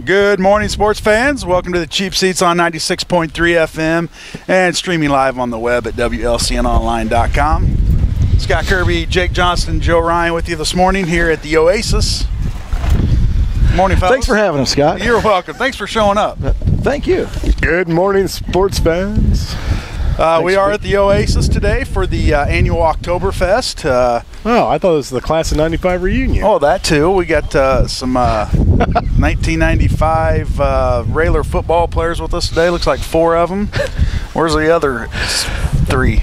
Good morning, sports fans. Welcome to the Cheap Seats on 96.3 FM and streaming live on the web at WLCNonline.com. Scott Kirby, Jake Johnston, Joe Ryan with you this morning here at the Oasis. Morning, fellas. Thanks for having us, Scott. You're welcome. Thanks for showing up. Thank you. Good morning, sports fans. We are at the Oasis today for the annual Oktoberfest. Oh, I thought it was the class of '95 reunion. Oh, that too. We got some 1995 Railer football players with us today. Looks like 4 of them. Where's the other 3? I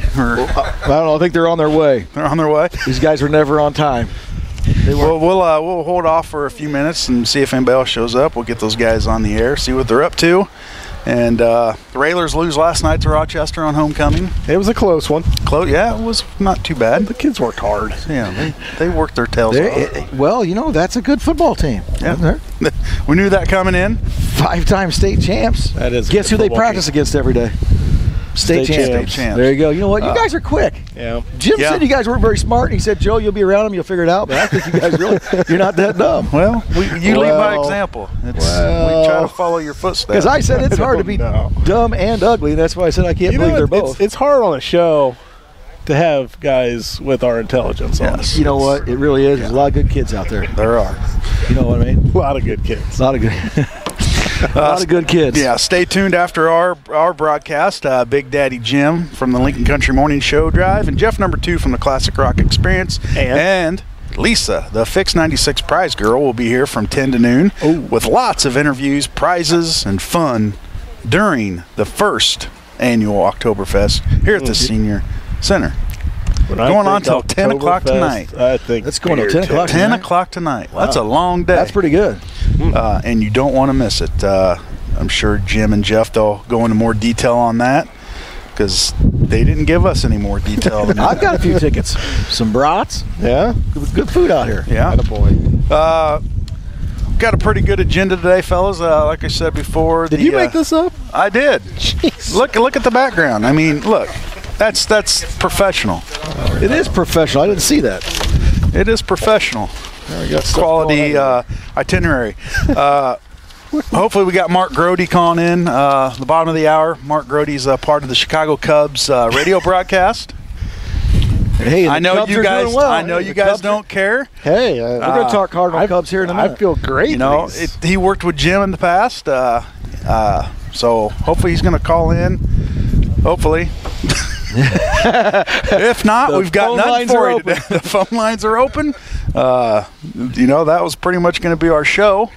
don't know. I think they're on their way. They're on their way. These guys are never on time. We'll hold off for a few minutes and see if anybody else shows up. We'll get those guys on the air, see what they're up to. And the Railers lose last night to Rochester on homecoming. It was a close one. Yeah, it was not too bad. The kids worked hard. Yeah, they worked their tails off. Well, you know, that's a good football team. Yeah. We knew that coming in. 5-time state champs. That is. Guess who they practice against every day? State champs. There you go. You know what? You guys are quick. Yeah. Jim said you guys weren't very smart. He said, Joe, you'll be around them. You'll figure it out. But I think you guys you're not that dumb. Well, you lead by example. We try to follow your footsteps. Because I said it's hard to be dumb and ugly. That's why I said I can't believe they're both. It's hard on a show to have guys with our intelligence on it. You know what? It really is. There's a lot of good kids out there. There are. You know what I mean? A lot of good kids. A lot of good kids. Yeah, stay tuned after our broadcast. Big Daddy Jim from the Lincoln Country Morning Show Drive, and Jeff number 2 from the Classic Rock Experience, and Lisa, the Fix 96 prize girl, will be here from 10 to noon with lots of interviews, prizes, and fun during the first annual Oktoberfest here at the Senior Center. Going on till 10 o'clock tonight. I think that's going till 10 o'clock. 10 o'clock tonight. Wow. That's a long day. That's pretty good. And you don't want to miss it. I'm sure Jim and Jeff, they'll go into more detail on that because they didn't give us any more detail. I've got a few tickets. Some brats. Yeah. Good food out here. Yeah. Got a pretty good agenda today, fellas. Like I said before. Did you make this up? I did. Jeez. Look at the background. I mean, look. That's professional. It is professional. I didn't see that. It is professional. There we go. Quality itinerary. Hopefully we got Mark Grote calling in the bottom of the hour. Mark Grote's part of the Chicago Cubs radio broadcast. Hey, I know you guys. Well. I know you guys don't care. Hey, we're going to talk Cardinal Cubs here in a minute. I feel great. You know, he worked with Jim in the past, so hopefully he's going to call in. Hopefully. If not, we've got nothing for you today. The phone lines are open. You know, that was pretty much going to be our show.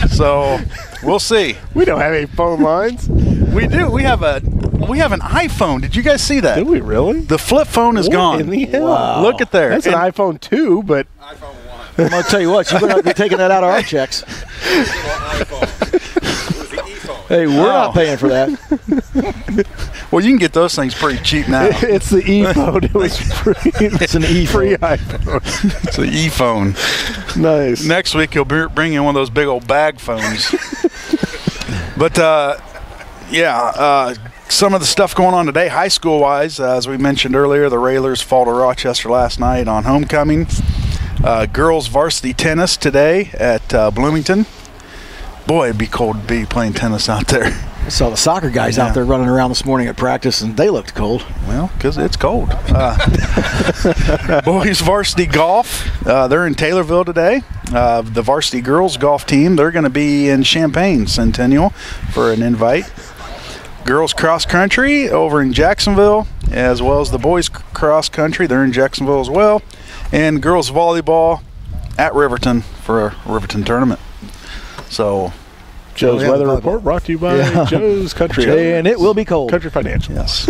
So we'll see. We don't have any phone lines. We do. We have an iPhone. Did you guys see that? Did we really? The flip phone is gone. In the hell? Wow. Look at there. That's an iPhone 2, but iPhone 1. I'm going to tell you what, you better not be taking that out of our checks. Hey, we're not paying for that. Well, you can get those things pretty cheap now. It's the e-phone. It was free. It's an e-phone. Free iPhone. It's an e-phone. Nice. Next week, he'll bring in one of those big old bag phones. But, some of the stuff going on today, high school-wise, as we mentioned earlier, the Railers fall to Rochester last night on homecoming. Girls varsity tennis today at Bloomington. Boy, it'd be cold to be playing tennis out there. I saw the soccer guys out there running around this morning at practice, and they looked cold. Well, because it's cold. Boys varsity golf, they're in Taylorville today. The varsity girls golf team, they're going to be in Champaign Centennial for an invite. Girls cross country over in Jacksonville, as well as the boys cross country. They're in Jacksonville as well. And girls volleyball at Riverton for a Riverton tournament. So, Joe's weather report brought to you by Joe's Country. And it will be cold. Country Financial. yes.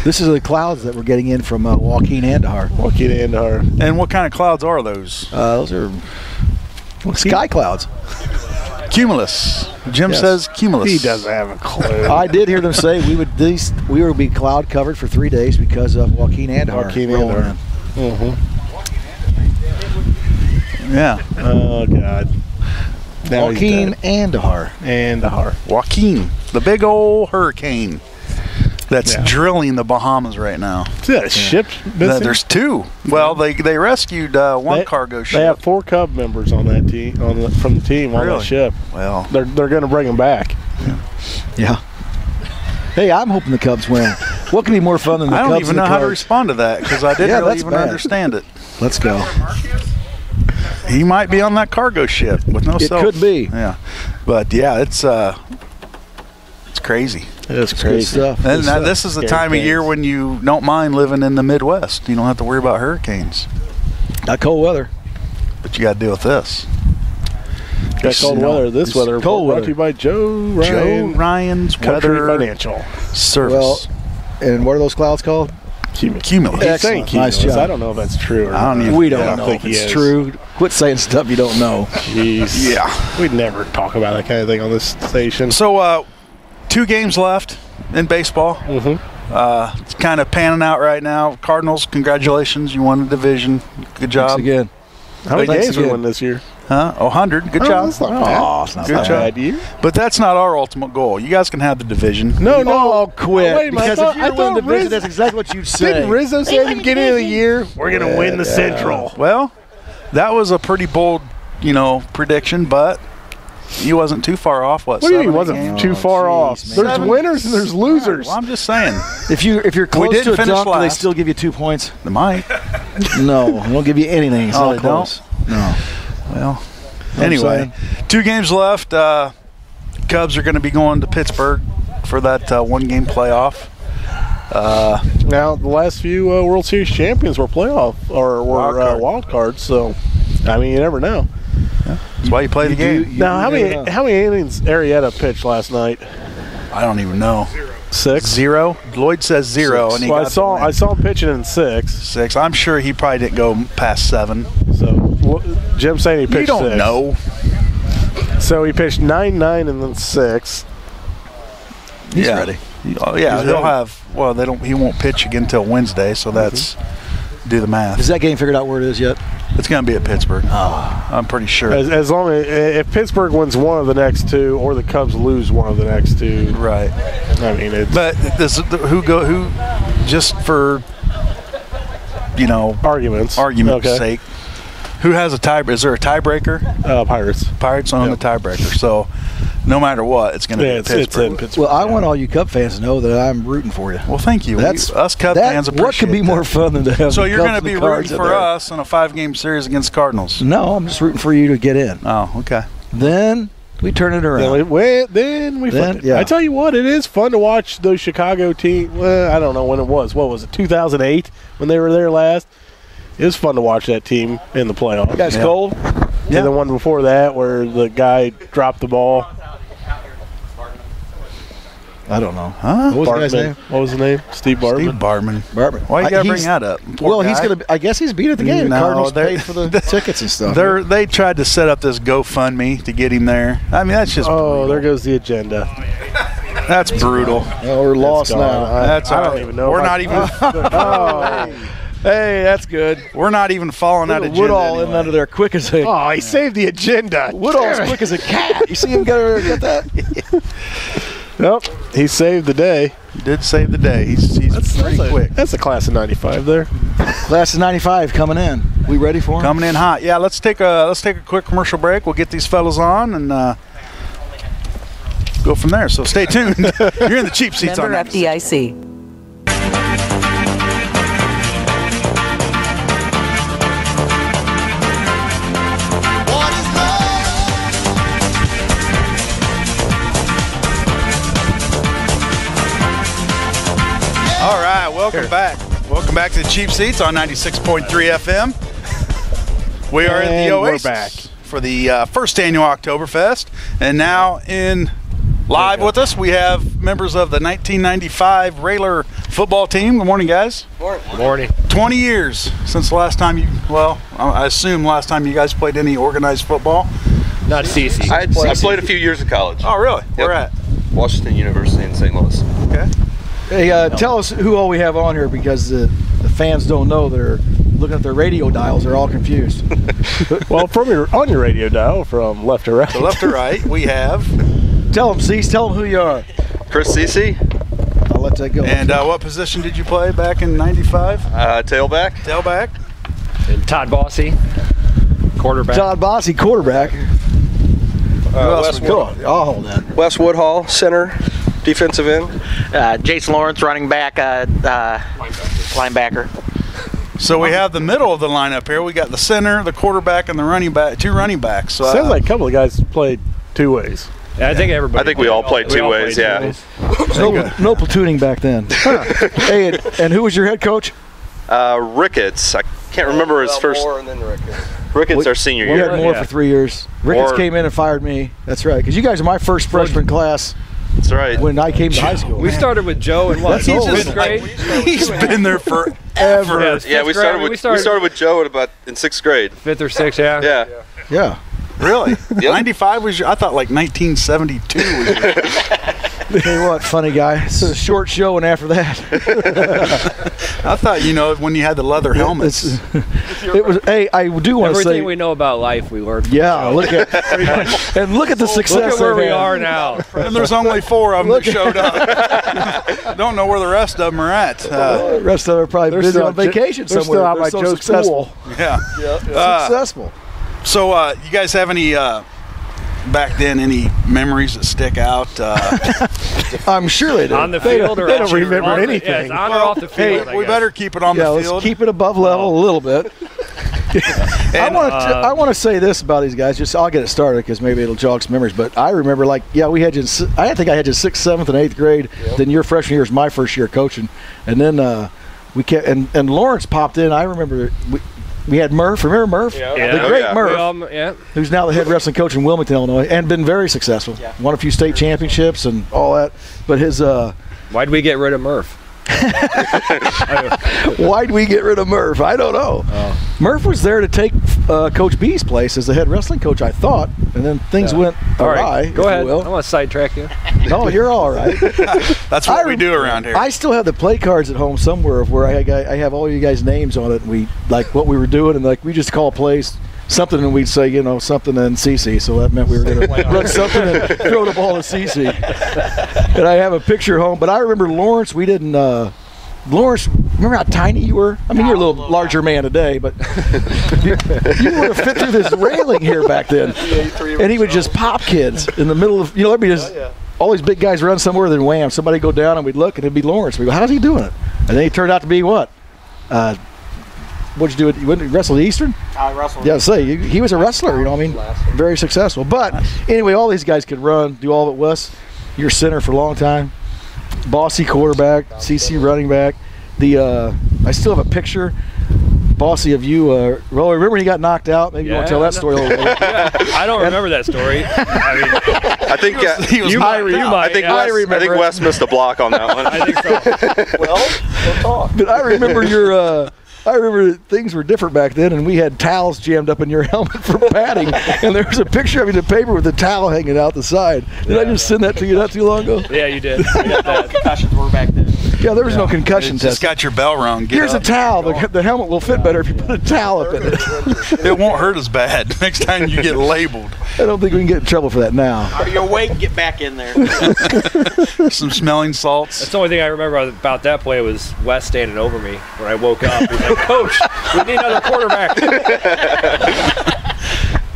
This is the clouds that we're getting in from Joaquin Andahar. And what kind of clouds are those? Those are sky clouds. Cumulus. Jim says cumulus. He doesn't have a clue. I did hear them say we would be cloud covered for 3 days because of Joaquin Andahar. Yeah. Oh, God. Now Joaquin Andahar. Joaquin, the big old hurricane. that's drilling the Bahamas right now. Yeah, ship. There's 2. Well, they rescued one cargo ship. They have 4 Cub members on that team, from the team on that ship. Well, they're going to bring them back. Yeah. Hey, I'm hoping the Cubs win. What could be more fun than the Cubs? I don't even know how to respond to that because I didn't really even understand it. Let's go. He might be on that cargo ship with no cell. It could be. Yeah, but yeah, it's crazy. It's crazy stuff. And this is the time of year when you don't mind living in the Midwest. You don't have to worry about hurricanes. Not cold weather, but you got to deal with this. Got cold weather. This weather cold brought to you by Joe Ryan's Country Weather Financial Service. Well, and what are those clouds called? Cumulus. Excellent. Nice job. I don't know if that's true or not. We don't know if it's true. Quit saying stuff you don't know. Jeez. Yeah. We'd never talk about that kind of thing on this station. So, 2 games left in baseball. Mm-hmm. It's kind of panning out right now. Cardinals, congratulations. You won the division. Good job. Thanks again. How many games we won this year? 100. Good job. That's not bad. It's not Good job. Bad year. But that's not our ultimate goal. You guys can have the division. No, quit. Wait a minute, because if you win the division, that's exactly what you'd say. Didn't Rizzo say at the beginning of the year, we're going to win the Central? Well, that was a pretty bold, prediction, but he wasn't too far off. What do you mean he wasn't too far off? Man. There's winners and there's losers. Well, I'm just saying. If you're close to a dunk, last. they still give you 2 points. They might. No, they won't give you anything. It's not close. No. Well, anyway, 2 games left. Cubs are going to be going to Pittsburgh for that 1-game playoff. Now, the last few World Series champions were wild cards, so I mean, you never know. Yeah. That's why you play the game. Now, how many innings Arrieta pitched last night? I don't even know. 6? 0. Lloyd says 0, and I saw him pitching in 6. 6. I'm sure he probably didn't go past 7. So Jim's saying he pitched 6. You don't know. So he pitched 9, and then 6. He's ready. Yeah, he'll have. Well, he won't pitch again until Wednesday, so that's do the math. Is that game figured out where it is yet? It's going to be at Pittsburgh. Oh. I'm pretty sure. As long as if Pittsburgh wins one of the next 2, or the Cubs lose one of the next 2, right? I mean, it's who just for argument's sake. Who has a tie? Is there a tiebreaker? Pirates. Pirates on the tiebreaker. So, no matter what, it's going to be Pittsburgh. It's in Pittsburgh. Well, I want all you Cub fans to know that I'm rooting for you. Well, thank you. Us Cub fans appreciate what could be more fun than to have So the you're Cubs going to be and the Cards rooting for us in a 5-game series against Cardinals? No, I'm just rooting for you to get in. Oh, okay. Then we turn it around. Then we flip it. Yeah. I tell you what, it is fun to watch those Chicago team. Well, I don't know when it was. What was it, 2008 when they were there last? It was fun to watch that team in the playoffs. You guys cold? Yeah. And the one before that where the guy dropped the ball. I don't know. Huh? What was the guy's name? What was his name? Steve Bartman. Steve Bartman. Why you got to bring that up? Well, he's going to. I guess he's beat at the game. No, Cardinals paid for the tickets and stuff. They tried to set up this GoFundMe to get him there. I mean, that's just brutal. There goes the agenda. That's brutal. Well, we're lost now. I don't even know. We're not even. Hey, that's good. We're not even following that agenda. Woodall in under there quick as a. Oh, he saved the agenda. Woodall's quick as a cat. You see him get that? Nope. He saved the day. He did save the day. He's pretty quick. That's a class of 95 there. Class of 95 coming in. We ready for him? Coming in hot. Yeah, let's take a quick commercial break. We'll get these fellas on and go from there. So stay tuned. You're in the cheap seats Member on FDIC. All right, welcome back. Welcome back to the Cheap Seats on 96.3 FM. We are at the Oasis we're back for the first annual Oktoberfest. And now live with us, we have members of the 1995 Railer football team. Good morning, guys. Good morning. 20 years since the last time I assume last time you guys played any organized football. Not CC. I played a few years of college. Oh, really? Yep. Where at? Washington University in St. Louis. Okay. Hey, tell us who all we have on here because the fans don't know. They're looking at their radio dials. They're all confused. Well, on your radio dial from left to right. So left to right, we have. Tell them, Cease. Tell them who you are. Chris CC. let that go. And what position did you play back in '95? Tailback. Tailback. And Todd Bossy, quarterback. Todd Bossy, quarterback. Wes I'll hold that. Wes Woodhall, center, defensive end. Jason Lawrence, running back, linebacker. So we have the middle of the lineup here. We got the center, the quarterback, and the running back. 2 running backs. So, sounds like a couple of guys played 2 ways. Yeah, I think everybody. I think we all played 2 ways. Yeah. No platooning back then. Hey, and who was your head coach? Ricketts. I can't remember his first. Moore and then Ricketts. Ricketts our senior We year. had Moore for 3 years. Ricketts came in and fired me. That's right, because you guys are my first freshman class. That's right. When I came to high school. We started with Joe in what? That's old, 5th grade. He's been there forever. Yeah, we started with Joe in 6th grade. 5th or 6th, yeah. Yeah. Really? 95 was your, I thought like 1972 was your. Tell you what, funny guy. It's a short show, and after that, I thought, when you had the leather helmets. It was. Hey, I do want to say everything we know about life we learned. Yeah, look at the success. Look at where we had. are now. And there's only 4 of them that showed up. Don't know where the rest of them are at. The rest of them are probably busy on vacation they're somewhere. Still out They're by so Joe's successful. pool. Yeah. Successful. So, you guys have any back then any memories that stick out? I'm sure they do. On the field, or they don't off- remember on the- anything. Yeah, it's on or off the field. Hey, we better keep it on the let's field. keep it above level a little bit. And, I want to say this about these guys. Just I'll get it started because maybe it'll jog some memories. But I remember, we had you. I think I had you 6th, 7th, and 8th grade. Yep. Then your freshman year was my first year coaching, and then we kept and Lawrence popped in. I remember we had Murph. Remember Murph? Yeah. The great Murph, who's now the head wrestling coach in Wilmington, Illinois, and been very successful. Yeah. Won a few state championships and all that. But his why'd we get rid of Murph? Why'd we get rid of Murph? I don't know. Oh. Murph was there to take Coach B's place as the head wrestling coach, I thought, and then things went awry. Right, go ahead. I want to sidetrack you. No, you're all right. That's what we do around here. I still have the play cards at home somewhere of where I have all you guys' names on it, and we like what we were doing, and we just call plays something, and we'd say something and CC. So that meant we were going to run something and throw the ball to CC. And I have a picture home, but I remember Lawrence. We didn't. Lawrence, remember how tiny you were? I mean, you're a little larger man today, but you would have fit through this railing here back then. And he would just pop kids in the middle of, everybody just, all these big guys run somewhere, then wham, somebody go down, and we'd look, and it'd be Lawrence. We go, how's he doing it? And then he turned out to be what? What'd you do? You went to wrestle the Eastern? I wrestled. Yeah, he was a wrestler, very successful. But anyway, all these guys could run, do all of it. Wes, you're center for a long time. Bossy quarterback, CC running back. I still have a picture, Bossy, of you. Remember when you got knocked out? Maybe you want to tell that story a little bit. I don't remember that story. I think he was I think Wes missed a block on that one. I think so. Well, we'll talk. But I remember I remember things were different back then, and we had towels jammed up in your helmet for padding. And there was a picture of you in the paper with the towel hanging out the side. Did I just send that to you not too long ago? Yeah, you did. We got that. Concussions were back then. Yeah, there was no concussion test. Just got your bell rung. Here's a towel. The helmet will fit better if you put a towel up in it. It won't hurt as bad next time you get labeled. I don't think we can get in trouble for that now. Your weight, get back in there. Some smelling salts. That's the only thing I remember about that play was Wes standing over me when I woke up. He's like, Coach, we need another quarterback.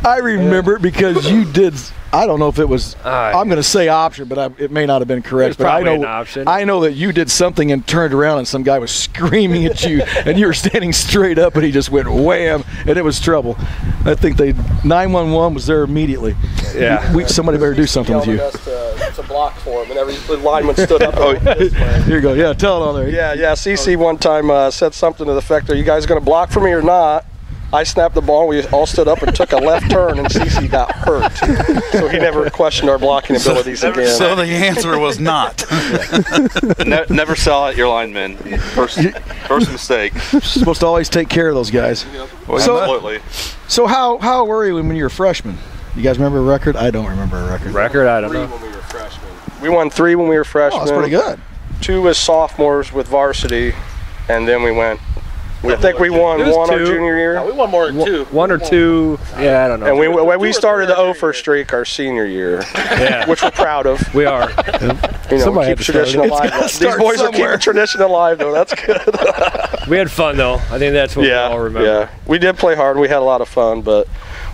I remember it because you did. I don't know if it was. I'm going to say option, but it may not have been correct. But an option. I know that you did something and turned around, and some guy was screaming at you, and you were standing straight up, and he just went wham, and it was trouble. I think 911 was there immediately. Yeah. Somebody better do something with you. It's a block for him, and every lineman stood up. Here you go. Yeah, tell it on there. Yeah. CC one time said something to the effect of, "You guys going to block for me or not?" I snapped the ball, we all stood up and took a left turn, and CC got hurt. So he never questioned our blocking abilities again. So the answer was not. Never sell out your linemen. First mistake. Supposed to always take care of those guys. Well, absolutely. So how were you when you were freshmen? You guys remember a record? I don't remember a record. Record? I don't know. When we were freshmen. We won 3 when we were freshmen. Oh, that's pretty good. 2 as sophomores with varsity, and then we went I think we won It was one our 2. junior year. We won more than 2. 1 or 2. Yeah, I don't know. And we started the 0 streak our senior year, yeah, which we're proud of. we are. You know, Somebody keep had to tradition start it. alive. These boys are keeping tradition alive, though. That's good. We had fun though. I think that's what we all remember. Yeah. We did play hard. We had a lot of fun, but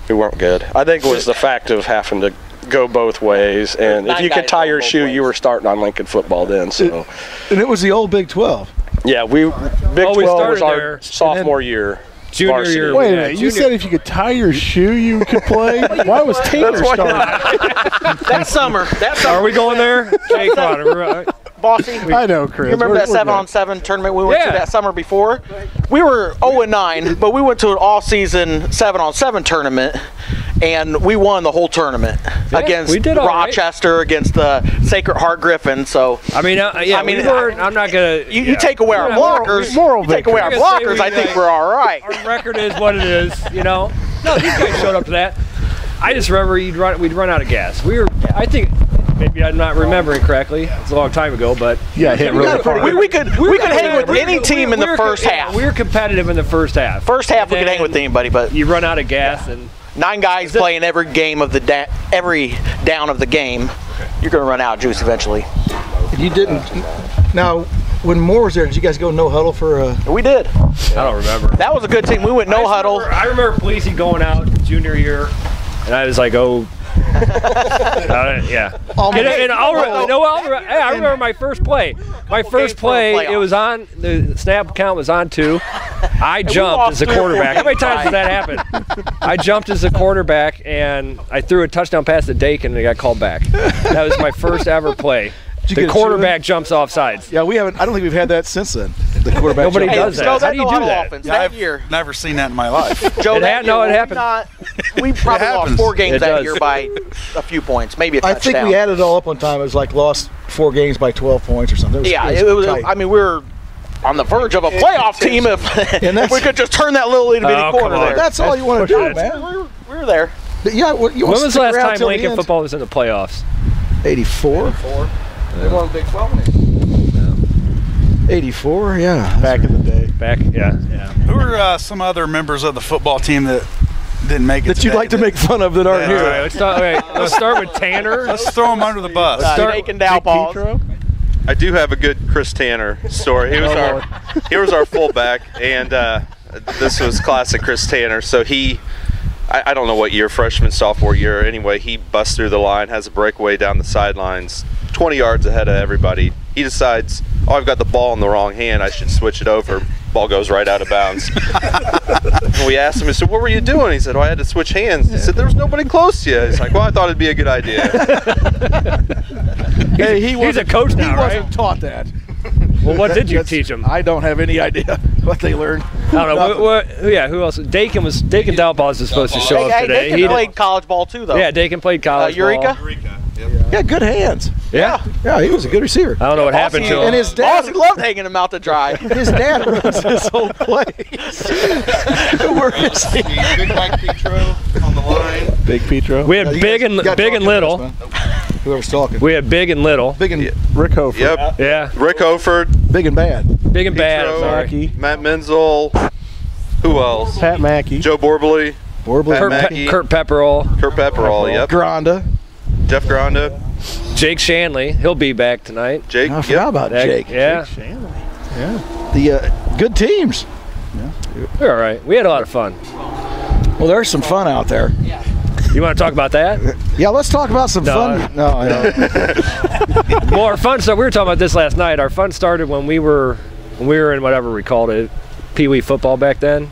we weren't good. I think it was the fact of having to go both ways, and if you could tie your shoe, you were starting on Lincoln football then. So, And it was the old Big 12. yeah, Big 12 was started our there. sophomore year. Junior varsity. year. Wait a yeah, minute. You junior- said if you could tie your shoe, you could play? Why was Taylor starting? That summer. Are we going there? Jake, come on. Bossy? I know, Chris. You remember We're that good. 7-on-7 tournament we went Yeah. to that summer before? We were 0-9, but we went to an all-season 7-on-7 tournament, and we won the whole tournament against we did all right. Rochester, against the Sacred Heart Griffin. So I mean, yeah. I mean, we weren't, I'm not gonna. you take away our Yeah, blockers. moral you take away our victory. I'm gonna blockers. say I think we, we're all right. Our record is what it is, you know. No, these guys showed up to that. I just remember we'd run out of gas. I think maybe I'm not remembering correctly. It's a long time ago, but Yeah, hit really hard. We could hang with any team in the first half. We were competitive in the first half. First half we And could hang with anybody, but you run out of gas and 9 guys playing every game of every down of the game. You're going to run out of juice eventually. You didn't. Now, when Moore was there, did you guys go no huddle for? We did. I don't remember. That was a good team. We went no huddle. I remember Policey going out junior year, and I was like, oh. Yeah. I remember my first play. My first play, it was on, the snap count was on 2. I jumped as a quarterback. How many times did that happen? I jumped as a quarterback, and I threw a touchdown pass to Dakin, and I got called back. That was my first ever play. The quarterback jumps off sides. Yeah, we haven't. I don't think we've had that since then. The quarterback. Nobody jump. does that. No, How do you do huddle that? Offense. Yeah, That I've year, never seen that in my life. Joe, It that no, year, it happened. We probably lost happens. 4 games It that does. year by a few points, maybe a I touchdown. think we added it all up one time. It was like lost 4 games by 12 points or something. it was tight. I mean, we were on the verge of a playoff team if we could just turn that little itty bitty Oh, corner come on. there. That's all you want to do, pushing man. We were there. But yeah, you When want to was the stick last around time till the Lincoln end. football was in the playoffs? 84. They won Big 12. 84, yeah. Back in the day. Back, yeah. Who are some other members of the football team that didn't make it That you'd today like to make fun of that aren't Yeah. here. All right, let's start with Tanner. Let's throw them under the bus. Snake and down balls. Petro? I do have a good Chris Tanner story. He was our fullback, and this was classic Chris Tanner. So I don't know what year, freshman, sophomore year. Anyway, he busts through the line, has a breakaway down the sidelines, 20 yards ahead of everybody. He decides, oh, I've got the ball in the wrong hand. I should switch it over. Ball goes right out of bounds. And we asked him, I said, what were you doing? He said, oh, I had to switch hands. He said, there was nobody close to you. He's like, well, I thought it'd be a good idea. Hey, He's a coach now, He right? wasn't taught that. Well, what did you teach him? I don't have any idea what they learned. I don't know. Who else? Dakin Dalbaz is supposed to show up Hey, today. they played college ball too, though. Yeah, Dakin played college Eureka? ball. Yeah, good hands. Yeah. Yeah, he was a good receiver. I don't know what happened to him. And his dad, Bossy loved hanging him out to dry. his dad runs this whole place. Where is he? Big Mike Petro on the line. Big Petro. We had You big guys- and you gotta big talk and to little. us, man. Whoever's talking. We had big and little. Big and Rick Hofer. Yep. Yeah. Rick Oford, big and bad. Big and bad. Petro, Sorry. Mackey. Matt Menzel. Who else? Pat Mackey. Joe Borbley, Horribly. Pat Mackey. Kurt Pepperell. Kurt Pepperall. Yep. Granda. Jeff Gronda. Jake Shanley. He'll be back tonight. Jake. I forgot about Jake. Yeah. The good teams. We're all right. We had a lot of fun. Well, there's some fun out there. You want to talk about that? Yeah, let's talk about some No. fun. No, I don't. Well, our fun started. We were talking about this last night. Our fun started when we were in whatever we called it, Pee Wee football back then.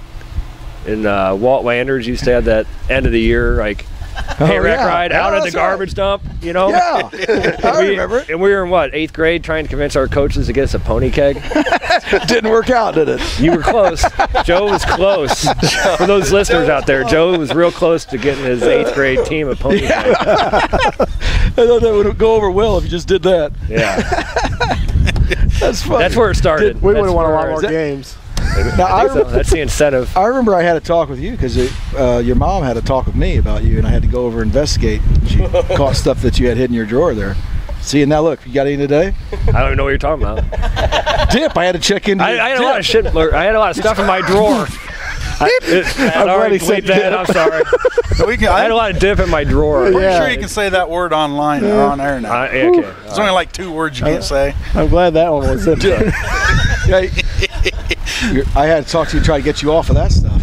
And Walt Landers used to have that end of the year hay rack yeah. ride Yeah, out at the that's garbage dump. You know. Yeah, I remember it. And we were in what, 8th grade, trying to convince our coaches to get us a pony keg. Didn't work out, did it? You were close. Joe was close. For those listeners out there, Joe was real close to getting his 8th grade team a pony keg. I thought that would go over well if you just did that. Yeah. That's funny. That's where it started. We would That's have won a lot where- more games. Now, I think so. That's the incentive. I remember I had a talk with you because your mom had a talk with me about you, and I had to go over and investigate. She caught stuff that you had hid in your drawer there. See, and now look, you got any today? I don't even know what you're talking about. Dip. I had to check in. I had a lot of shit. I had a lot of stuff in my drawer. Sorry, delete that. I'm sorry. I had a lot of dip in my drawer. I'm sure you can say that word online or on air now. Yeah, okay. There's only like 2 words you can't say. I'm glad that one was in there. I had to talk to you, try to get you off of that stuff.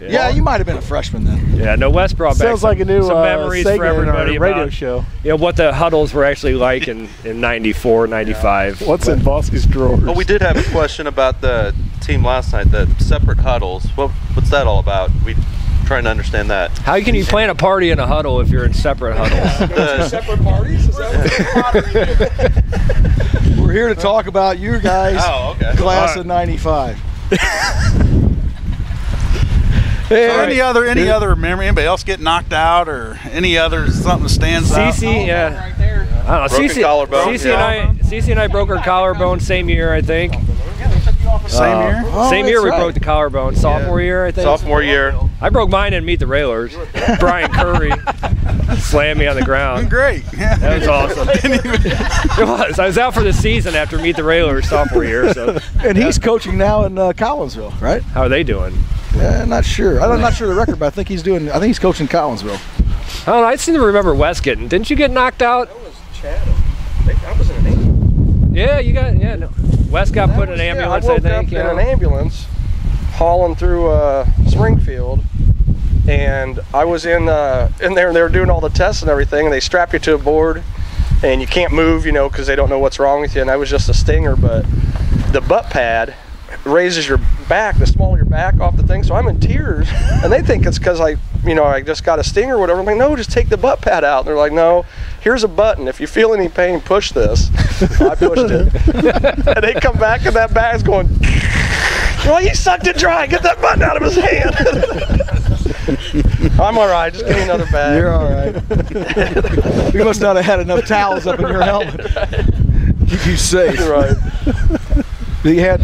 Yeah, you might have been a freshman then. Yeah, no, Wes brought back Sounds like a new some memories for everybody radio about, show. You know, what the huddles were actually like in 94, 95. What's in Bosky's drawers? Well, we did have a question about the team last night, the separate huddles. What's that all about? We trying to understand that. How can you plan a party in a huddle if you're in separate huddles? Separate parties? Is that We're here to talk about you guys, class of 95. Any other memory? Anybody else get knocked out or any other something that stands out? Cece, yeah. I don't know. Cece and I broke our collarbone same year, I think. Same year? Same year we broke the collarbone. Sophomore year, I think. Sophomore year. I broke mine in Meet the Railers. Brian Kirby slammed me on the ground. Great. Yeah. That was awesome. It was. I was out for the season after Meet the Railers sophomore year. So. And he's coaching now in Collinsville, right? How are they doing? Yeah, not sure. I'm not sure the record, but I think he's coaching Collinsville. I don't know. I seem to remember Wes getting. Didn't you get knocked out? That was Chatham. I was in an ambulance. Yeah, you got. Yeah, no. Wes got put in an ambulance. I woke think. up in an ambulance, hauling through Springfield, and I was in there, and they were doing all the tests and everything, and they strap you to a board, and you can't move, you know, because they don't know what's wrong with you. And I was just a stinger, but the butt pad raises your back, the small of your back off the thing, so I'm in tears, and they think it's because I just got a stinger or whatever. I'm like, no, just take the butt pad out. And they're like, no, here's a button. If you feel any pain, push this. I pushed it, and they come back, and that bag's going. Well, he sucked it dry. Get that button out of his hand. I'm all right. Just give me another bag. You're all right. We must not have had enough towels up in your helmet. Keep you safe. Right. You had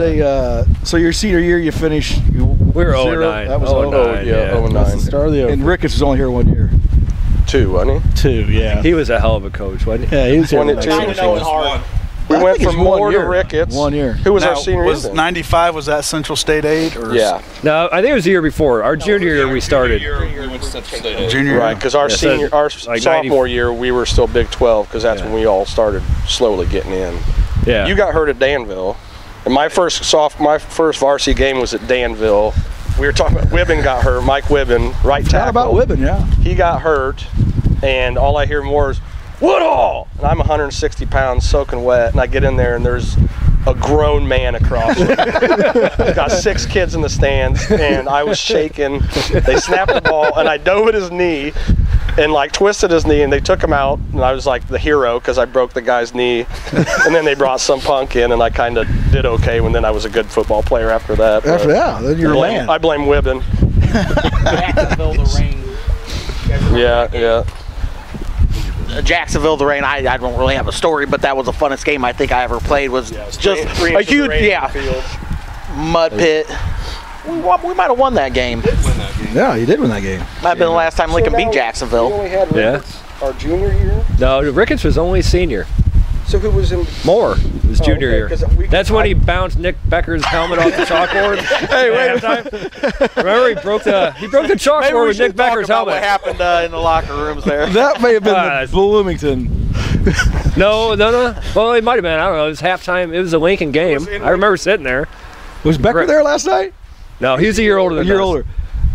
so your senior year you finished. We were 0. 09. That was 09. Yeah, 09. That's the start of the And Ricketts was only here 1 year. 2, wasn't he? 2, yeah. He was a hell of a coach, wasn't he? Yeah, he was here. Won it 2. We went from Moore to Ricketts. 1 year. Who was our senior year? Was 95, was that Central State 8? Or Yeah. No, I think it was the year before. Our junior year we started. Junior Right, because our sophomore year we were still Big 12 because that's when we all started slowly getting in. Yeah. You got hurt at Danville, and my first varsity game was at Danville. We were talking about Wibben got hurt. Mike Wibben, right tackle. Not about Wibben, yeah. He got hurt, and all I hear more is Woodhall, and I'm 160 pounds soaking wet, and I get in there and there's a grown man across me. Got 6 kids in the stands, and I was shaking. They snapped the ball, and I dove at his knee and like twisted his knee, and they took him out, and I was like the hero because I broke the guy's knee. And then they brought some punk in, and I kind of did okay, and then I was a good football player after that. Then you're a man. I blame Wibben. Yeah. Jacksonville, the Rain. I don't really have a story, but that was the funnest game I think I ever played. Was just a huge, mud pit. We might have won that game. Yeah, you did win that game. Might have been the last time Lincoln beat Jacksonville. We only had Ricketts our junior year. No, Ricketts was only senior. So who was in? Moore was junior year. That's when he bounced Nick Becker's helmet off the chalkboard. Hey, wait! Remember he broke the chalkboard with Nick Becker's helmet. What happened in the locker rooms there? That may have been the Bloomington. No. Well, it might have been. I don't know. It was halftime. It was a Lincoln game. I remember sitting there. Was Becker there last night? No, he was a year older than us. older.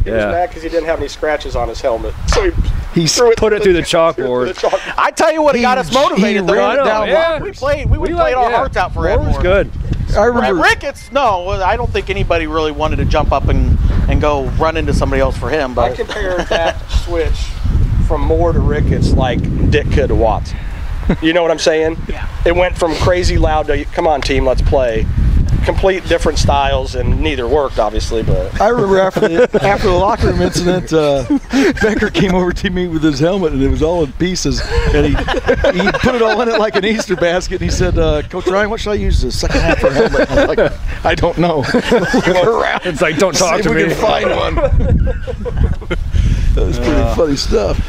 He was mad because he didn't have any scratches on his helmet, so he put it through the chalkboard. I tell you what, it got us motivated. We played our hearts out for it. Moore was good. I remember Ricketts. No, I don't think anybody really wanted to jump up and go run into somebody else for him. But I compared that switch from Moore to Ricketts like Dick could to Watts. You know what I'm saying? Yeah. It went from crazy loud to come on team, let's play. Complete different styles, and neither worked, obviously. But I remember after the locker room incident, Becker came over to me with his helmet, and it was all in pieces. And he put it all in it like an Easter basket. And he said, "Coach Ryan, what should I use the second half for a helmet?" I'm like, "I don't know." It's like, don't talk to me. We can find one. That was pretty funny stuff.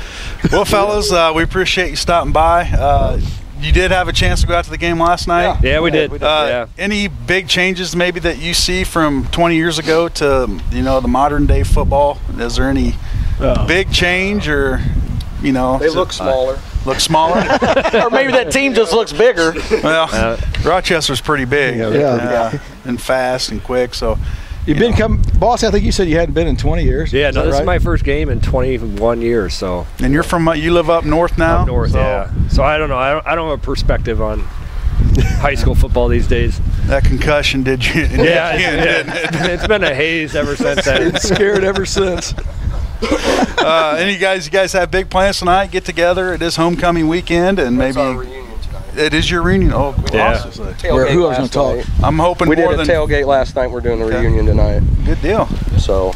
Well, fellas, we appreciate you stopping by. you did have a chance to go out to the game last night. Yeah, we did. Any big changes maybe that you see from 20 years ago to the modern day football? Is there any big change, or they look smaller? Look smaller, or maybe that team just looks bigger. Well, Rochester's pretty big, and fast and quick. So. You've been boss. I think you said you hadn't been in 20 years. Yeah, no, this is my first game in 21 years. So. And you're you live up north now. Up north, yeah. So I don't know. I don't have a perspective on high school football these days. That concussion did you? It's been a haze ever since then. Been scared ever since. You guys have big plans tonight? Get together. It is homecoming weekend, and maybe. Our reunion tonight. It is your reunion. Oh, yeah. Awesome. Who else going to talk? I'm hoping we did a tailgate last night. We're doing a reunion tonight. Good deal. So,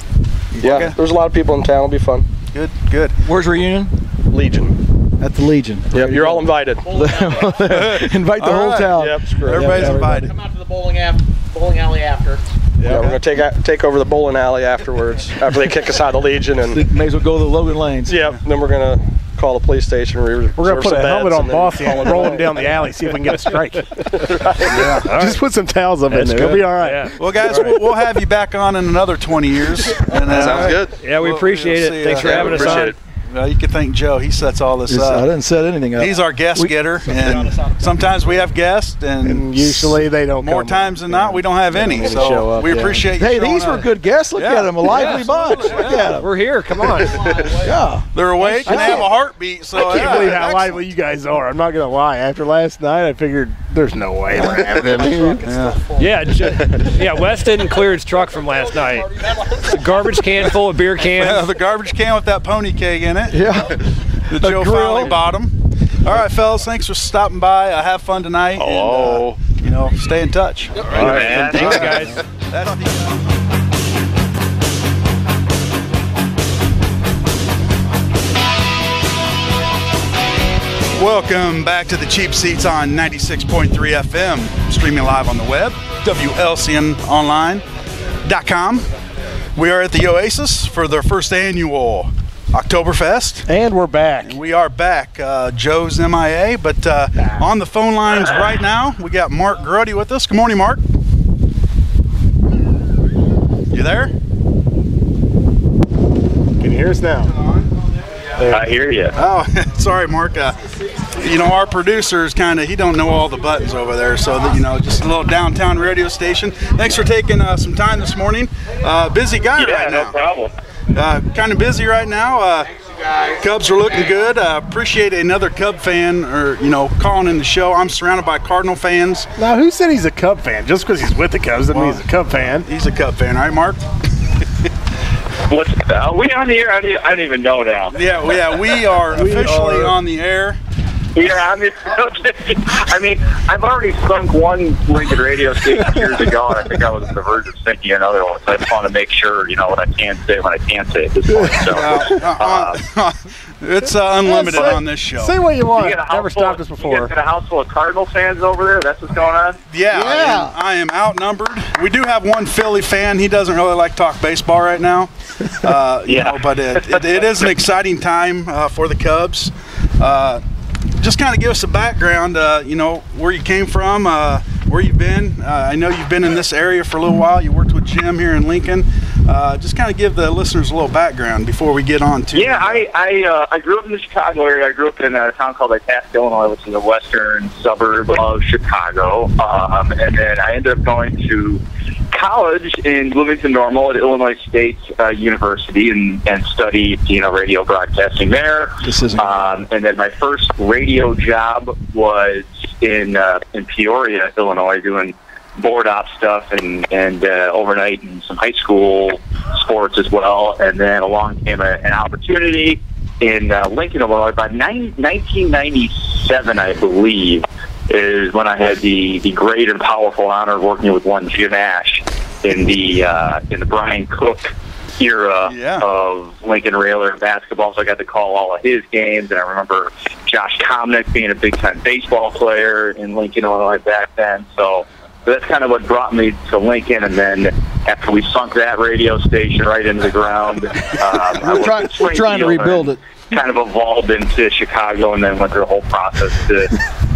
there's a lot of people in town. It'll be fun. Good. Where's reunion? Legion. At the Legion. Yep, you're all invited. Invite the whole town. Yep, screw it. Everybody's invited. Come out to the bowling alley after. Yeah, we're going to take over the bowling alley afterwards, after they kick us out of the Legion. And may as well go to the Logan Lanes. Yep, then we're going to call the police station. We're going to put a helmet on Bossy and roll him down the alley, see if we can get a strike. Just put some towels up in there. It'll be all right. Yeah. Well, guys, we'll have you back on in another 20 years. And, sounds good. Yeah, we appreciate it. Thanks for having us on. Well, you can thank Joe. He sets all this up. I didn't set anything up. He's our guest getter, and sometimes we have guests, and usually they don't. More times than not, we don't have any. So we appreciate you. Hey, these were good guests. Look at them, a lively bunch. Look at them. We're here. Come on. They're awake and they have a hearttebeat. So I can't believe how lively you guys are. I'm not gonna lie. After last night, I figured there's no way we're having them. Yeah, Wes didn't clear his truck from last night. The garbage can full of beer cans. The garbage can with that pony keg in it. Yeah. The Joe finally bought them. All right, fellas, thanks for stopping by. Have fun tonight. Hello. And, stay in touch. All right, man. Thanks, guys. Welcome back to the Cheap Seats on 96.3 FM, streaming live on the web, WLCNonline.com. We are at the Oasis for their first annual Oktoberfest. And we're back. We are back. Joe's MIA, but on the phone lines right now, we got Mark Grote with us. Good morning, Mark. You there? Can you hear us now? I hear you. Oh, sorry, Mark. Our producer's he don't know all the buttons over there, so that, just a little downtown radio station. Thanks for taking some time this morning. Busy guy right now. No problem. Kind of busy right now. Cubs are looking good. Appreciate another Cub fan, calling in the show. I'm surrounded by Cardinal fans. Now, who said he's a Cub fan? Just because he's with the Cubs doesn't mean he's a Cub fan. He's a Cub fan, all right, Mark? Are we on the air? I don't even know now. Yeah, we are officially on the air. Yeah, I've already sunk one Lincoln radio station years ago, and I think I was on the verge of sinking another one. So I just want to make sure, what I can say when I can't say at this point. So, it's unlimited on this show. Say what you want. Never stopped us before. You got a house full of Cardinal fans over there? That's what's going on? Yeah. I am outnumbered. We do have one Philly fan. He doesn't really like to talk baseball right now. But it is an exciting time for the Cubs. Just kind of give us a background, where you came from, where you've been. I know you've been in this area for a little while. You worked with Jim here in Lincoln. Just kind of give the listeners a little background before we get on to Yeah, I grew up in the Chicago area. I grew up in a town called Itasca, Illinois, which is a western suburb of Chicago. And then I ended up going to college in Bloomington Normal at Illinois State University and studied, radio broadcasting there. And then my first radio job was in Peoria, Illinois, doing board op stuff and overnight and some high school sports as well. And then along came an opportunity in Lincoln, Illinois. By 1997, I believe, is when I had the great and powerful honor of working with one Jim Ash in the Brian Cook era of Lincoln Railer basketball. So I got to call all of his games, and I remember Josh Komnick being a big-time baseball player in Lincoln, Illinois back then. So that's kind of what brought me to Lincoln, and then after we sunk that radio station right into the ground, we're trying to rebuild it. Kind of evolved into Chicago, and then went through the whole process to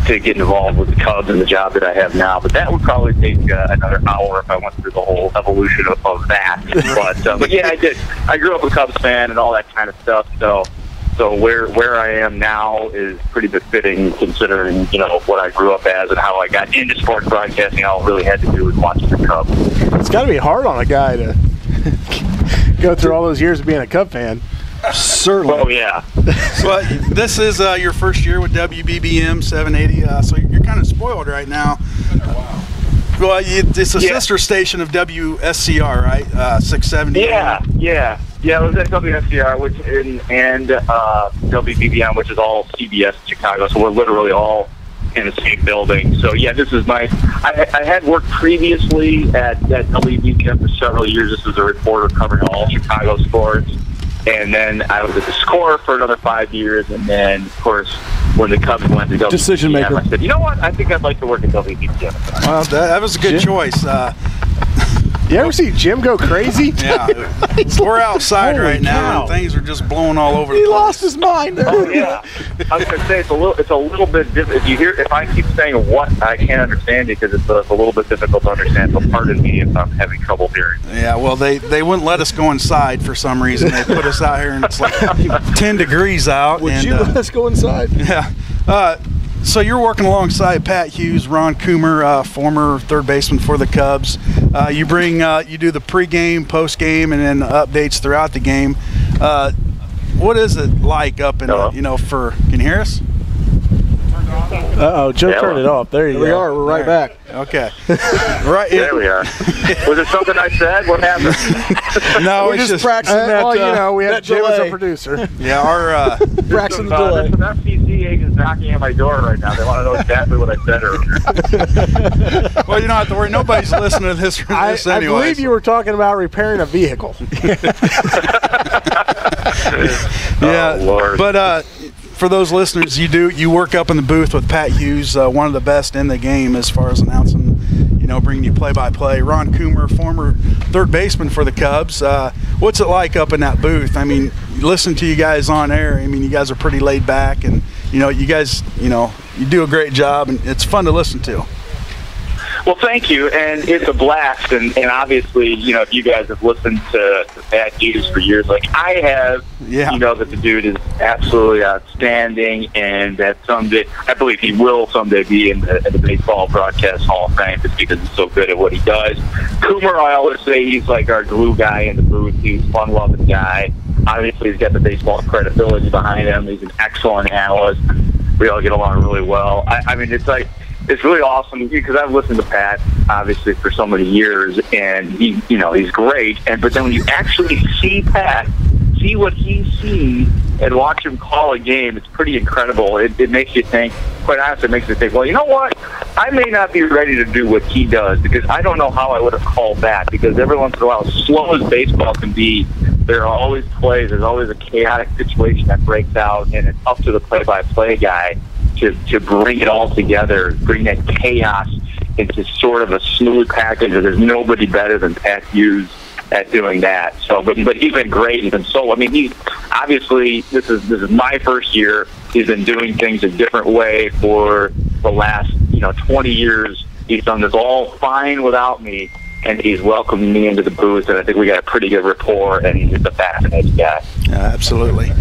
to get involved with the Cubs and the job that I have now. But that would probably take another hour if I went through the whole evolution of that. But yeah, I did. I grew up a Cubs fan and all that kind of stuff. So where I am now is pretty befitting, considering what I grew up as and how I got into sports broadcasting. All it really had to do with watching the Cubs. It's got to be hard on a guy to go through all those years of being a Cub fan. Certainly. Oh yeah. So this is your first year with WBBM 780. So you're kind of spoiled right now. Well, it's a sister station of WSCR, right? 670. Yeah. It was at WSCR, and WBBM, which is all CBS in Chicago. So we're literally all in the same building. So yeah, this is I had worked previously at WBBM for several years. This was a reporter covering all Chicago sports. And then I was at the Score for another 5 years, and then, of course, when the Cubs went to WBBM, decision maker. I said, you know what? I think I'd like to work at WBBM. Well, that was a good choice. You ever see Jim go crazy? Yeah, we're outside right now, and things are just blowing all over the place. He lost his mind. Oh yeah, I was going to say it's a little bit different. If I keep saying what, I can't understand it because it's a little bit difficult to understand. So pardon me if I'm having trouble hearing. Yeah, well they wouldn't let us go inside for some reason. They put us out here, and it's like 10 degrees out. Would you let us go inside? Yeah. So you're working alongside Pat Hughes, Ron Coomer, former third baseman for the Cubs. You do the pregame, postgame, and then updates throughout the game. What is it like up in can you hear us? Joe turned it off. There you go. We are. We're right back. Okay. Right there we are. Was it something I said? What happened? No, we're just practicing that. We have Jim as a producer. Yeah, our practicing the delay. There's some FCC agents knocking at my door right now. They want to know exactly what I said earlier. Well, you don't have to worry. Nobody's listening to this anyway. I believe you were talking about repairing a vehicle. Yeah, oh, Lord. But for those listeners, you work up in the booth with Pat Hughes, one of the best in the game as far as announcing, bringing you play-by-play. Ron Coomer, former third baseman for the Cubs. What's it like up in that booth? I mean, listen to you guys on air. I mean, you guys are pretty laid back, and you guys, you do a great job, and it's fun to listen to. Well, thank you, and it's a blast, and obviously, if you guys have listened to Pat Hughes for years, like I have, you know that the dude is absolutely outstanding, and that someday, I believe he will someday be in the Baseball Broadcast Hall of Fame just because he's so good at what he does. Coomer, I always say he's like our glue guy in the booth. He's a fun-loving guy. Obviously, he's got the baseball credibility behind him. He's an excellent analyst. We all get along really well. I mean, it's really awesome because I've listened to Pat obviously for so many years, and he's great. But then when you actually see Pat, see what he sees, and watch him call a game, it's pretty incredible. It makes you think. Quite honestly, it makes you think. Well, you know what? I may not be ready to do what he does because I don't know how I would have called that. Because every once in a while, as slow as baseball can be, there are always plays. There's always a chaotic situation that breaks out, and it's up to the play-by-play guy to bring it all together, bring that chaos into sort of a smooth package. There's nobody better than Pat Hughes at doing that. So, but he's been great. He's been so. I mean, he's obviously this is my first year. He's been doing things a different way for the last 20 years. He's done this all fine without me, and he's welcomed me into the booth. And I think we got a pretty good rapport. And he's just a fascinating guy. Absolutely.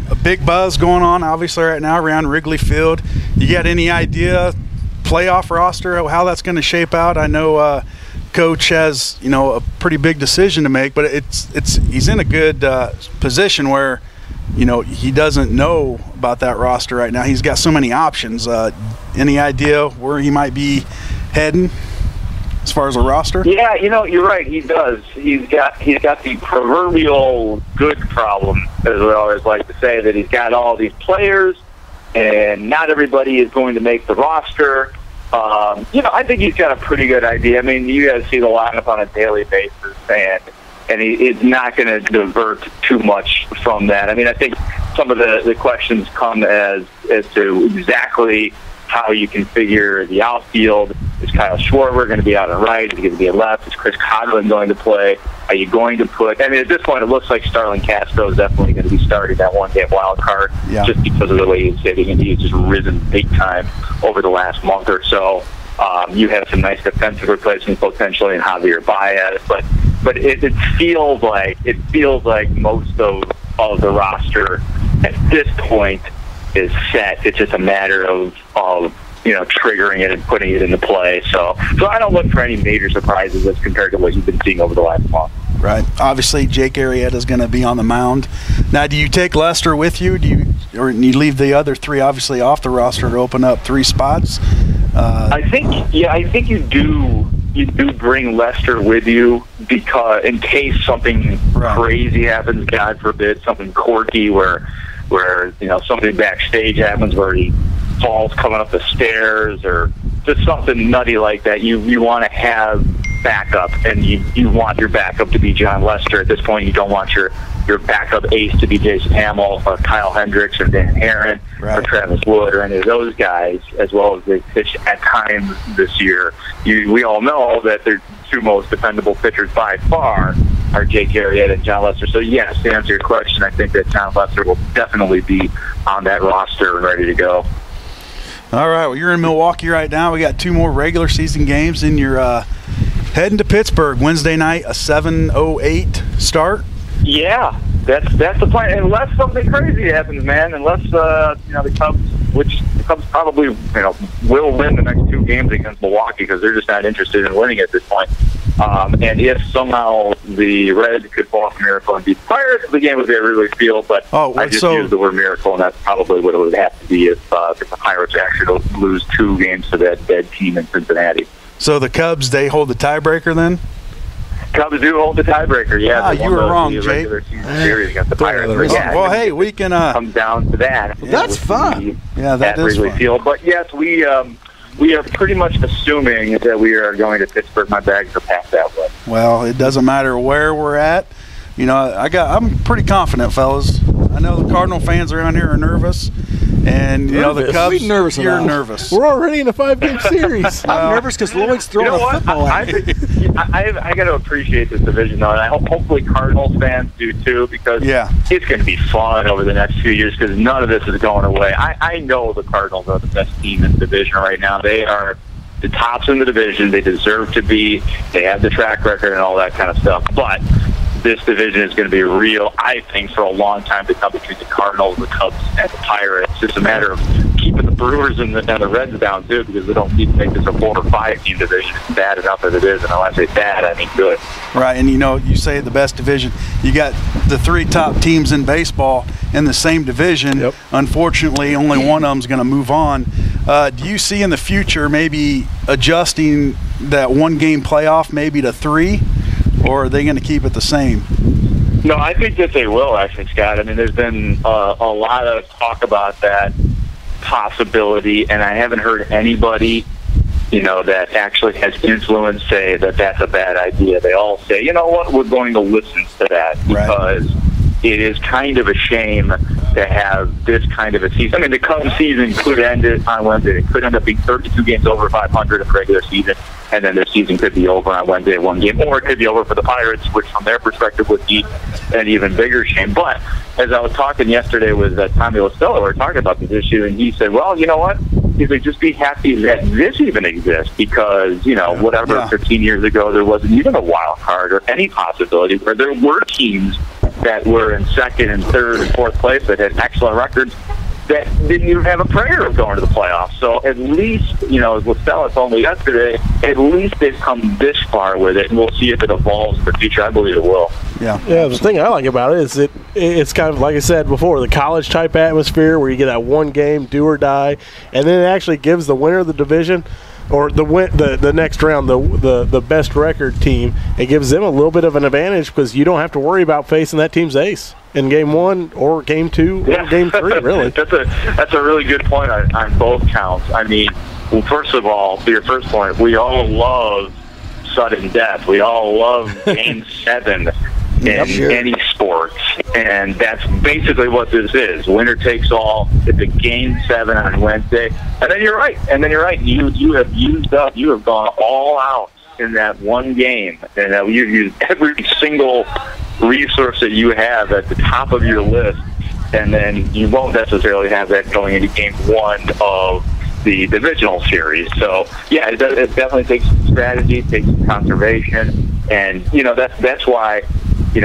A big buzz going on, obviously, right now around Wrigley Field. You got any idea, playoff roster, how that's going to shape out? I know Coach has, a pretty big decision to make, but he's in a good position where, he doesn't know about that roster right now. He's got so many options. Any idea where he might be heading as far as a roster? Yeah, you're right. He does. He's got the proverbial good problem, as we always like to say, that he's got all these players, and not everybody is going to make the roster. I think he's got a pretty good idea. I mean, you guys see the lineup on a daily basis, and he's not going to divert too much from that. I mean, I think some of the questions come as to exactly how you configure the outfield. Is Kyle Schwarber going to be out on right? Is he going to be at left? Is Chris Coghlan going to play? Are you going to put? I mean, at this point, it looks like Starlin Castro is definitely going to be starting that one-game wild card, just because of the way he's hitting, and he's just risen big time over the last month or so. You have some nice defensive replacements potentially in Javier Baez, but it feels like most of the roster at this point is set. It's just a matter of triggering it and putting it into play. So I don't look for any major surprises as compared to what you've been seeing over the last month. Right. Obviously, Jake Arrieta is going to be on the mound. Now, do you take Lester with you? Or you leave the other three obviously off the roster to open up 3 spots? I think you do. You do bring Lester with you because in case something crazy happens, God forbid, something quirky where something backstage happens where he falls coming up the stairs or just something nutty like that. You want to have backup, and you want your backup to be John Lester. At this point, you don't want your backup ace to be Jason Hamill or Kyle Hendricks or Dan Herron or Travis Wood or any of those guys, as well as they pitch at times this year. We all know that their 2 most dependable pitchers by far are Jake Arrieta and John Lester. So, yes, to answer your question, I think that John Lester will definitely be on that roster and ready to go. All right, well, you're in Milwaukee right now. We got 2 more regular season games, and you're heading to Pittsburgh Wednesday night, a 7:08 start. Yeah, that's the plan. Unless something crazy happens, man. Unless the Cubs, which the Cubs probably will win the next 2 games against Milwaukee because they're just not interested in winning at this point. And if somehow the Reds could fall off a miracle and beat the Pirates, the game would be at Wrigley Field. But I just use the word miracle, and that's probably what it would have to be if the Pirates actually lose 2 games to that dead team in Cincinnati. So the Cubs, they hold the tiebreaker then? Cubs do hold the tiebreaker, yeah. You were wrong, Jake. Regular season series against the Pirates. Well, hey, we can come down to that. Well, that's fun. Yeah, that is Wrigley fun. Field. But yes, we are pretty much assuming that we are going to Pittsburgh. My bags are packed that way. Well, it doesn't matter where we're at. I'm pretty confident, fellas. I know the Cardinal fans around here are nervous. And, the Cubs, you're nervous. We're already in a 5-game series. I'm nervous because Lloyd's throwing a football at me. I got to appreciate this division, though, and I hope hopefully Cardinals fans do, too, because it's going to be fun over the next few years because none of this is going away. I know the Cardinals are the best team in the division right now. They are the tops in the division. They deserve to be. They have the track record and all that kind of stuff. But this division is going to be real, I think, for a long time to come between the Cardinals, the Cubs, and the Pirates. It's just a matter of keeping the Brewers and the Reds down, too, because we don't need to make this a 4 or 5-team division. It's bad enough as it is, and when I say bad, I mean good. Right, and you say the best division. You got the 3 top teams in baseball in the same division. Yep. Unfortunately, only one of them's going to move on. Do you see in the future maybe adjusting that 1-game playoff maybe to 3? Or are they going to keep it the same? No, I think that they will, actually, Scott. I mean, there's been a lot of talk about that possibility, and I haven't heard anybody, that actually has influence say that that's a bad idea. They all say, you know what, we're going to listen to that because it is kind of a shame to have this kind of a season. I mean, the Cubs season could end on Wednesday. It could end up being 32 games over 500 in the regular season, and then the season could be over on Wednesday 1 game, or it could be over for the Pirates, which from their perspective would be an even bigger shame. But as I was talking yesterday with Tommy Lostella, we were talking about this issue, and he said, well, you know what? He said, just be happy that this even exists because, 15 years ago, there wasn't even a wild card or any possibility where there were teams that were in 2nd and 3rd and 4th place that had excellent records that didn't even have a prayer of going to the playoffs. So at least, as Lostella told me yesterday, at least they've come this far with it, and we'll see if it evolves in the future. I believe it will. Yeah, the thing I like about it is it's kind of, like I said before, the college-type atmosphere where you get that 1 game, do or die, and then it actually gives the winner of the division or the next round, the best record team, it gives them a little bit of an advantage because you don't have to worry about facing that team's ace in game 1 or game 2 or game 3, really. That's a really good point on both counts. I mean, well, first of all, to your first point, we all love sudden death. We all love game 7 in any sport. sports, and that's basically what this is. Winner takes all. It's a Game 7 on Wednesday, and then you're right. You have used up. You have gone all out in that one game, and you've used every single resource that you have at the top of your list, and then you won't necessarily have that going into Game 1 of the divisional series. So yeah, it definitely takes some strategy, it takes some conservation, and that's why we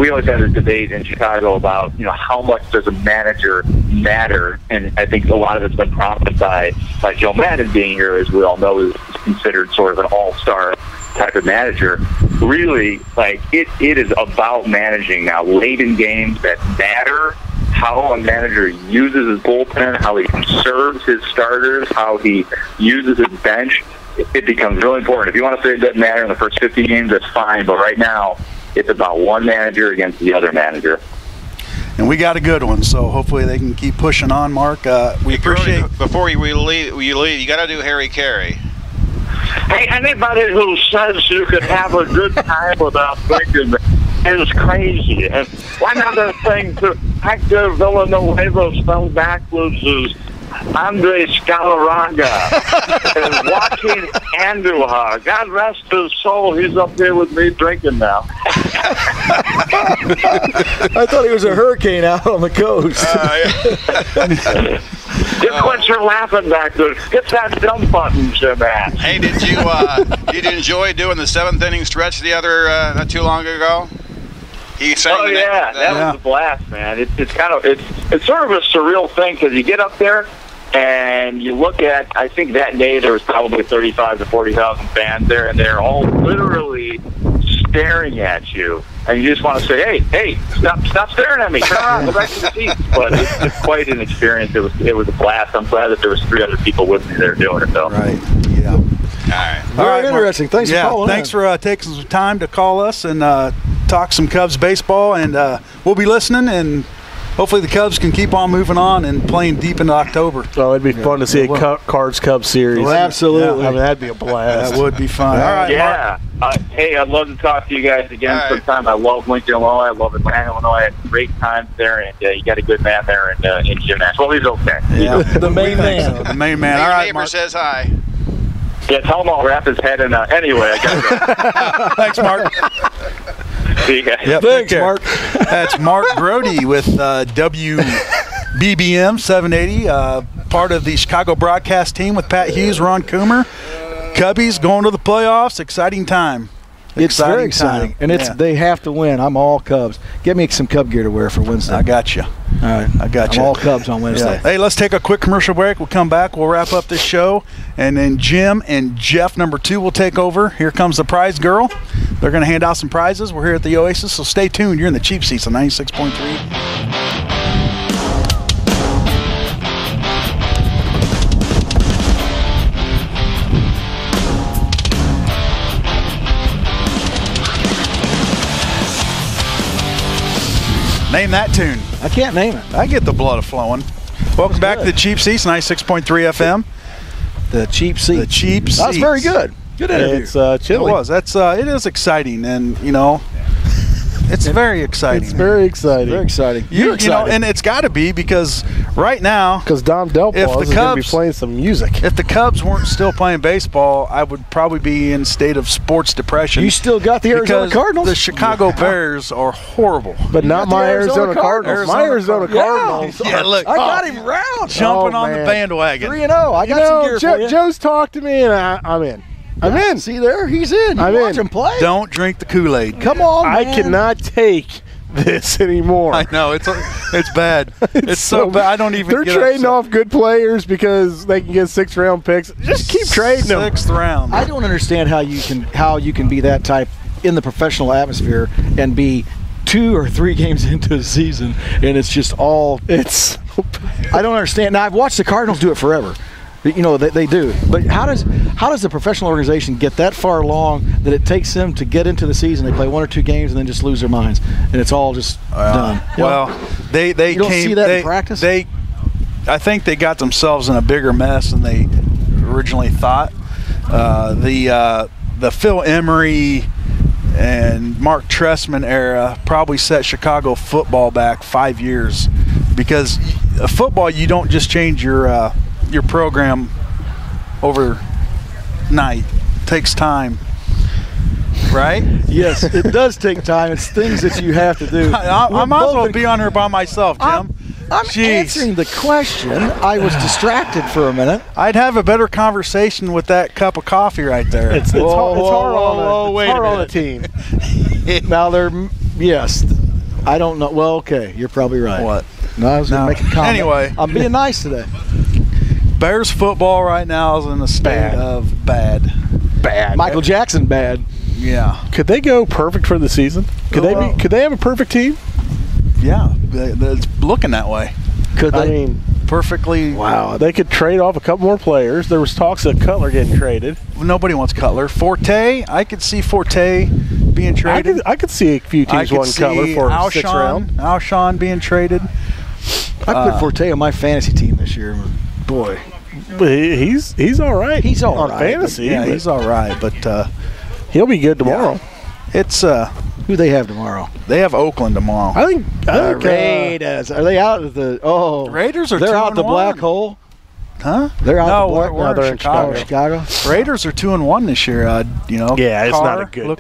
always have this debate in Chicago about how much does a manager matter, and I think a lot of it's been prompted by Joe Madden being here, as we all know, is considered sort of an all-star type of manager. Really, it is about managing now late in games that matter. How a manager uses his bullpen, how he conserves his starters, how he uses his bench, it becomes really important. If you want to say it doesn't matter in the first 50 games, that's fine. But right now, it's about one manager against the other manager. And we got a good one, so hopefully they can keep pushing on, Mark. We appreciate. Before you leave, you got to do Harry Carey. Hey, anybody who says you could have a good time without drinking is crazy. And one other thing, too, Hector Villanueva spelled backwards is Andre Scalaraga and Joaquin Andujar. God rest his soul, he's up there with me drinking now. I thought he was a hurricane out on the coast. Just quit your laughing back there. Get that dumb button, Jim. Hey, did you enjoy doing the 7th inning stretch the other not too long ago? That was a blast, man. It's sort of a surreal thing because you get up there and you look at. I think that day there was probably 35 to 40,000 fans there, and they're all literally staring at you, and you just want to say, "Hey, stop staring at me! Turn around, go back to the seats." But it's quite an experience. It was a blast. I'm glad that there was 300 people with me there doing it, though. Right. Yeah. All right. Very interesting. Thanks for calling. Thanks for taking some time to call us and talk some Cubs baseball, and we'll be listening, and hopefully the Cubs can keep on moving on and playing deep into October. Oh, it'd be fun to see a Cards-Cubs series. Well, absolutely. Yeah. I mean, that'd be a blast. That would be fun. All right, yeah. Hey, I'd love to talk to you guys again sometime. I love Lincoln, Illinois. I love Atlanta, Illinois. I had great times there, and you got a good man there in Jim Nash. Well, he's okay. Yeah. The main man. The main man. Your All right, neighbor Mark. says hi. Yeah, tell him I'll wrap his head in. Anyway, I got to go. Thanks, Mark. See you guys. Yep, Thanks, Mark. That's Mark Grote with WBBM 780, part of the Chicago broadcast team with Pat Hughes, Ron Coomer. Cubbies going to the playoffs. Exciting time. It's very exciting, and they have to win. I'm all Cubs. Get me some Cub gear to wear for Wednesday. I got you. All right, I got you. I'm all Cubs on Wednesday. Yeah. Hey, let's take a quick commercial break. We'll come back. We'll wrap up this show, and then Jim and Jeff number 2 will take over. Here comes the prize girl. They're going to hand out some prizes. We're here at the Oasis, so stay tuned. You're in the cheap seats on 96.3. Name that tune. I can't name it. I get the blood flowing. Welcome back to the Cheap Seats, 96.3 FM. The Cheap Seats. The Cheap Seats. That was very good. Good interview. It's chilly. It was. It is exciting, and it's very exciting. It's very exciting. Very exciting. You know, and it's got to be because right now, because Dom Delpause is going to be playing some music. If the Cubs weren't still playing baseball, I would probably be in a state of sports depression. You still got the Arizona Cardinals? The Chicago Bears are horrible. But not my Arizona Cardinals. My Arizona Cardinals. Yeah, look. I got him round. Jumping on the bandwagon. 3-0. I got some gear for you. Joe's talked to me, and I'm in. I'm in. See there? He's in. I'm Watch in. him play. Don't drink the Kool-Aid. Come on, man. I cannot take this anymore. I know. It's bad. It's so bad. I don't even They're trading off good players because they can get 6th-round picks. Just keep trading them. 6th round. I don't understand how you can be that type in the professional atmosphere and be 2 or 3 games into the season and it's just all I don't understand. Now I've watched the Cardinals do it forever. You know, they do. But how does the professional organization get that far along that it takes them to get into the season? They play 1 or 2 games and then just lose their minds, and it's all just done. Well, they you don't see that in practice. I think they got themselves in a bigger mess than they originally thought. The Phil Emery and Mark Trestman era probably set Chicago football back 5 years, because football, you don't just change your program overnight. It takes time. Right? Yes, it does take time. It's things that you have to do. I might as well be on here by myself, Jim. I'm answering the question. I was distracted for a minute. I'd have a better conversation with that cup of coffee right there. It's hard on a team. Now yes, I don't know. Well, okay, you're probably right. What? No, I was going to make a comment. Anyway, I'm being nice today. Bears football right now is in a state of bad. Michael Jackson bad. Yeah. Could they go perfect for the season? Could they have a perfect team? Yeah, it's looking that way. Could they? I mean, perfectly. Wow, they could trade off a couple more players. There was talks of Cutler getting traded. Nobody wants Cutler. Forte, I could see Forte being traded. I could see a few teams wanting Cutler for sixth round. Alshon being traded. I put Forte on my fantasy team this year. Boy, he's all right. He's all on right. Fantasy. Yeah, he's all right, but he'll be good tomorrow. Yeah. It's who they have tomorrow? They have Oakland tomorrow. I think Raiders. Are they out of the? Oh, Raiders are. They're out the black hole. Huh? They're out. No, the black, we're in Chicago. Raiders are 2-1 this year. Yeah, it's not a good.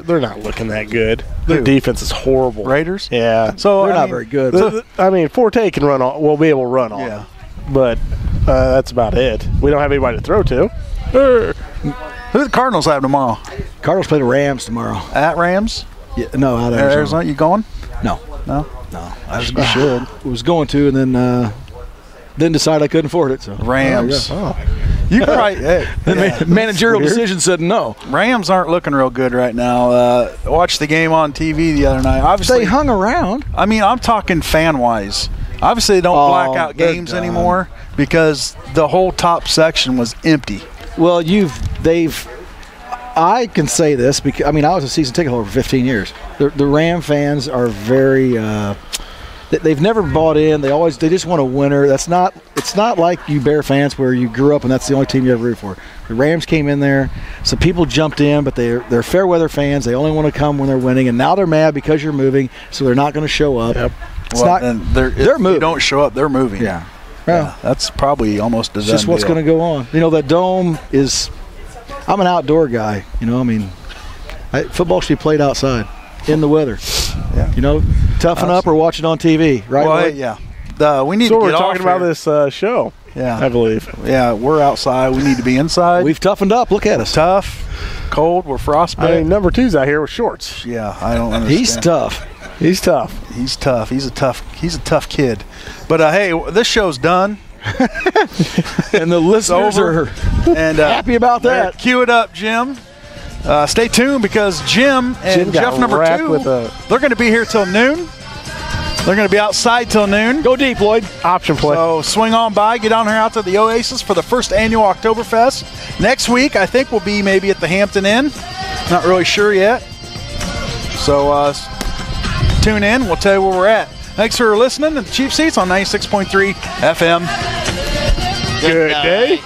They're not looking that good. Their defense is horrible. Raiders. Yeah, so they're not very good. I mean, Forte can run on. We'll be able to run on. Yeah, but that's about it. We don't have anybody to throw to. Who do the Cardinals have tomorrow? Cardinals play the Rams tomorrow. At Rams? Yeah, no, out of Arizona. You going? No. I should. Was going to, and then decided I couldn't afford it. So Rams. You could probably. Managerial decision said no. Rams aren't looking real good right now. Watched the game on TV the other night. Obviously, they hung around. I mean, I'm talking fan-wise. Obviously, they don't black out games anymore because the whole top section was empty. Well, I can say this because I was a season ticket holder for 15 years. The Ram fans are very. They've never bought in. They just want a winner. It's not like you Bear fans where you grew up and that's the only team you ever rooted for. The Rams came in there, so people jumped in, but they're fair weather fans. They only want to come when they're winning, and now they're mad because you're moving, so they're not going to show up. Yep. They're moving. You don't show up, they're moving. Yeah. Yeah, that's probably almost a done just what's going to go on. That dome is. I'm an outdoor guy. Football should be played outside in the weather. Yeah. Toughen up or watch it on TV. Right? Well, yeah. We need to get we're talking about this show. Yeah, I believe. Yeah, we're outside. We need to be inside. We've toughened up. Look at us. Tough, cold. We're frostbite. I mean, number 2's out here with shorts. Yeah, I don't understand. He's tough. He's tough. He's tough. He's a tough kid. But hey, this show's done. And the listeners are happy about that. Cue it up, Jim. Stay tuned because Jim and Jeff number 2, they're going to be here till noon. They're going to be outside till noon. Go deep, Lloyd. Option play. So swing on by. Get on here out to the Oasis for the first annual Oktoberfest. Next week, I think we'll be maybe at the Hampton Inn. Not really sure yet. So tune in. We'll tell you where we're at. Thanks for listening to the Cheap Seats on 96.3 FM. Good day.